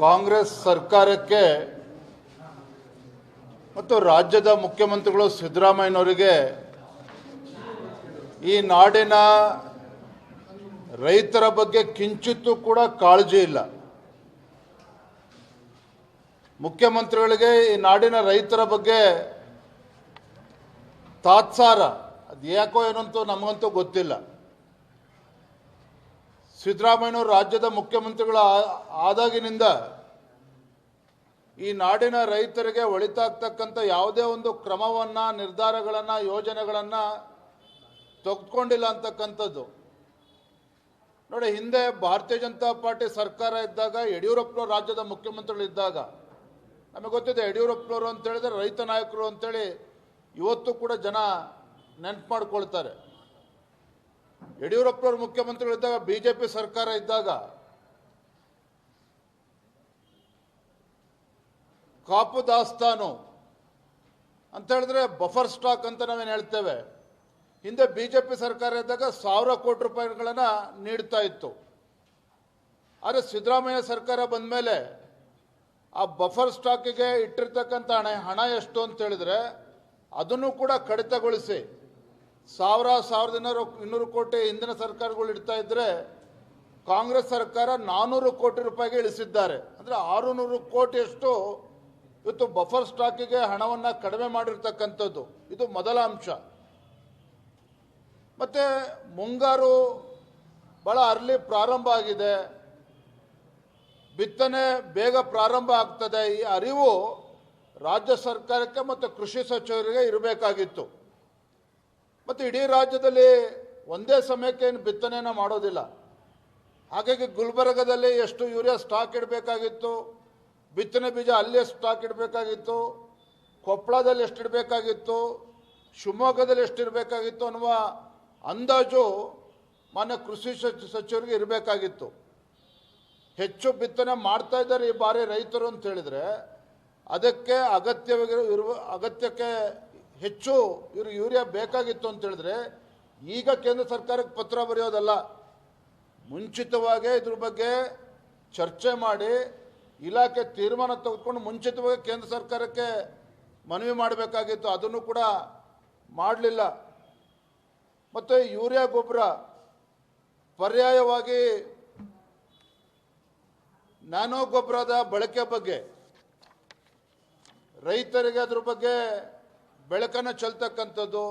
ಕಾಂಗ್ರೆಸ್ ಸರ್ಕಾರಕ್ಕೆ ಮತ್ತು ರಾಜ್ಯದ ಮುಖ್ಯಮಂತ್ರಿಗಳು ಸಿದ್ದರಾಮಯ್ಯನವರಿಗೆ ಈ ನಾಡಿನ ರೈತರ ಬಗ್ಗೆ ಕಿಂಚಿತ್ತೂ ಕೂಡ ಕಾಳಜಿ ಇಲ್ಲ. ಮುಖ್ಯಮಂತ್ರಿಗಳಿಗೆ ಈ ನಾಡಿನ ರೈತರ ಬಗ್ಗೆ ತಾತ್ಸಾರ, ಅದು ಯಾಕೋ ಏನಂತೂ ನಮಗಂತೂ ಗೊತ್ತಿಲ್ಲ. ಸಿದ್ದರಾಮಯ್ಯನವರು ರಾಜ್ಯದ ಮುಖ್ಯಮಂತ್ರಿಗಳ ಆದಾಗಿನಿಂದ ಈ ನಾಡಿನ ರೈತರಿಗೆ ಒಳಿತಾಗ್ತಕ್ಕಂಥ ಯಾವುದೇ ಒಂದು ಕ್ರಮವನ್ನು, ನಿರ್ಧಾರಗಳನ್ನು, ಯೋಜನೆಗಳನ್ನು ತೆಗೆದುಕೊಂಡಿಲ್ಲ ಅಂತಕ್ಕಂಥದ್ದು. ನೋಡಿ, ಹಿಂದೆ ಭಾರತೀಯ ಜನತಾ ಪಾರ್ಟಿ ಸರ್ಕಾರ ಇದ್ದಾಗ, ಯಡಿಯೂರಪ್ಪನವರು ರಾಜ್ಯದ ಮುಖ್ಯಮಂತ್ರಿಗಳಿದ್ದಾಗ ನಮಗೆ ಗೊತ್ತಿದೆ. ಯಡಿಯೂರಪ್ಪನವರು ಅಂತೇಳಿದ್ರೆ ರೈತ ನಾಯಕರು ಅಂತೇಳಿ ಇವತ್ತು ಕೂಡ ಜನ ನೆನಪು ಮಾಡ್ಕೊಳ್ತಾರೆ. ಯಡಿಯೂರಪ್ಪನವರು ಮುಖ್ಯಮಂತ್ರಿಗಳಿದ್ದಾಗ, ಬಿಜೆಪಿ ಸರ್ಕಾರ ಇದ್ದಾಗ ಕಾಪು ದಾಸ್ತಾನು ಅಂತ ಹೇಳಿದ್ರೆ ಬಫರ್ ಸ್ಟಾಕ್ ಅಂತ ನಾವೇನು ಹೇಳ್ತೇವೆ. ಹಿಂದೆ ಬಿಜೆಪಿ ಸರ್ಕಾರ ಇದ್ದಾಗ 1000 ಕೋಟಿ ರೂಪಾಯಿಗಳನ್ನು ನೀಡ್ತಾ ಇತ್ತು. ಆದರೆ ಸಿದ್ದರಾಮಯ್ಯ ಸರ್ಕಾರ ಬಂದ ಮೇಲೆ ಆ ಬಫರ್ ಸ್ಟಾಕಿಗೆ ಇಟ್ಟಿರ್ತಕ್ಕಂಥ ಹಣ ಎಷ್ಟು ಅಂತ ಹೇಳಿದ್ರೆ ಅದನ್ನು ಕೂಡ ಕಡಿತಗೊಳಿಸಿ 1200 ಕೋಟಿ ಹಿಂದಿನ ಸರ್ಕಾರಗಳು ಇಡ್ತಾ ಇದ್ದರೆ ಕಾಂಗ್ರೆಸ್ ಸರ್ಕಾರ 400 ಕೋಟಿ ರೂಪಾಯಿಗೆ ಇಳಿಸಿದ್ದಾರೆ. ಅಂದರೆ 600 ಕೋಟಿಯಷ್ಟು ಇವತ್ತು ಬಫರ್ ಸ್ಟಾಕಿಗೆ ಹಣವನ್ನು ಕಡಿಮೆ ಮಾಡಿರ್ತಕ್ಕಂಥದ್ದು. ಇದು ಮೊದಲ ಅಂಶ. ಮತ್ತು ಮುಂಗಾರು ಭಾಳ ಅರ್ಲಿ ಪ್ರಾರಂಭ ಆಗಿದೆ, ಬಿತ್ತನೆ ಬೇಗ ಪ್ರಾರಂಭ ಆಗ್ತದೆ. ಈ ಅರಿವು ರಾಜ್ಯ ಸರ್ಕಾರಕ್ಕೆ ಮತ್ತು ಕೃಷಿ ಸಚಿವರಿಗೆ ಇರಬೇಕಾಗಿತ್ತು. ಮತ್ತು ಇಡೀ ರಾಜ್ಯದಲ್ಲಿ ಒಂದೇ ಸಮಯಕ್ಕೆ ಏನು ಬಿತ್ತನೆಯನ್ನು ಮಾಡೋದಿಲ್ಲ. ಹಾಗಾಗಿ ಗುಲ್ಬರ್ಗದಲ್ಲಿ ಎಷ್ಟು ಯೂರಿಯಾ ಸ್ಟಾಕ್ ಇಡಬೇಕಾಗಿತ್ತು, ಬಿತ್ತನೆ ಬೀಜ ಅಲ್ಲೇ ಸ್ಟಾಕ್ ಇಡಬೇಕಾಗಿತ್ತು, ಕೊಪ್ಪಳದಲ್ಲಿ ಎಷ್ಟು ಇಡಬೇಕಾಗಿತ್ತು, ಶಿವಮೊಗ್ಗದಲ್ಲಿ ಎಷ್ಟು ಇರಬೇಕಾಗಿತ್ತು ಅನ್ನುವ ಅಂದಾಜು ಮಾನ್ಯ ಕೃಷಿ ಸಚಿವರಿಗೆ ಇರಬೇಕಾಗಿತ್ತು. ಹೆಚ್ಚು ಬಿತ್ತನೆ ಮಾಡ್ತಾ ಇದ್ದಾರೆ ಈ ಬಾರಿ ರೈತರು ಅಂತ ಹೇಳಿದರೆ ಅದಕ್ಕೆ ಅಗತ್ಯಕ್ಕೆ ಹೆಚ್ಚು ಯೂರಿಯಾ ಬೇಕಾಗಿತ್ತು ಅಂತ ಹೇಳಿದ್ರೆ ಈಗ ಕೇಂದ್ರ ಸರ್ಕಾರಕ್ಕೆ ಪತ್ರ ಬರೆಯೋದಲ್ಲ, ಮುಂಚಿತವಾಗೇ ಇದ್ರ ಬಗ್ಗೆ ಚರ್ಚೆ ಮಾಡಿ ಇಲಾಖೆ ತೀರ್ಮಾನ ತೆಗೆದುಕೊಂಡು ಮುಂಚಿತವಾಗಿ ಕೇಂದ್ರ ಸರ್ಕಾರಕ್ಕೆ ಮನವಿ ಮಾಡಬೇಕಾಗಿತ್ತು. ಅದನ್ನು ಕೂಡ ಮಾಡಲಿಲ್ಲ. ಮತ್ತು ಯೂರಿಯಾ ಗೊಬ್ಬರ ಪರ್ಯಾಯವಾಗಿ ನ್ಯಾನೋ ಗೊಬ್ಬರದ ಬಳಕೆ ಬಗ್ಗೆ ರೈತರಿಗೆ ಅದ್ರ ಬಗ್ಗೆ ಬೆಳಕನ್ನು ಚೆಲ್ತಕ್ಕಂಥದ್ದು,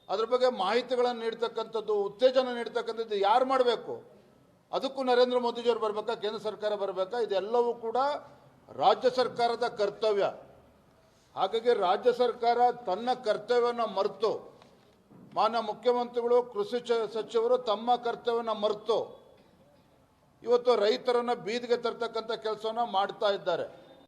ಅದ್ರ ಬಗ್ಗೆ ಮಾಹಿತಿಗಳನ್ನು ನೀಡ್ತಕ್ಕಂಥದ್ದು, ಉತ್ತೇಜನ ನೀಡ್ತಕ್ಕಂಥದ್ದು ಯಾರು ಮಾಡಬೇಕು? ಅದಕ್ಕೂ ನರೇಂದ್ರ ಮೋದಿಜಿಯವರು ಬರಬೇಕಾ, ಕೇಂದ್ರ ಸರ್ಕಾರ ಬರಬೇಕಾ? ಇದೆಲ್ಲವೂ ಕೂಡ ರಾಜ್ಯ ಸರ್ಕಾರದ ಕರ್ತವ್ಯ. ಹಾಗಾಗಿ ರಾಜ್ಯ ಸರ್ಕಾರ ತನ್ನ ಕರ್ತವ್ಯವನ್ನು ಮರೆತು, ಮಾನ್ಯ ಮುಖ್ಯಮಂತ್ರಿಗಳು, ಕೃಷಿ ಸಚಿವರು ತಮ್ಮ ಕರ್ತವ್ಯವನ್ನು ಮರೆತು ಇವತ್ತು ರೈತರನ್ನು ಬೀದಿಗೆ ತರ್ತಕ್ಕಂಥ ಕೆಲಸವನ್ನು ಮಾಡ್ತಾ ಇದ್ದಾರೆ.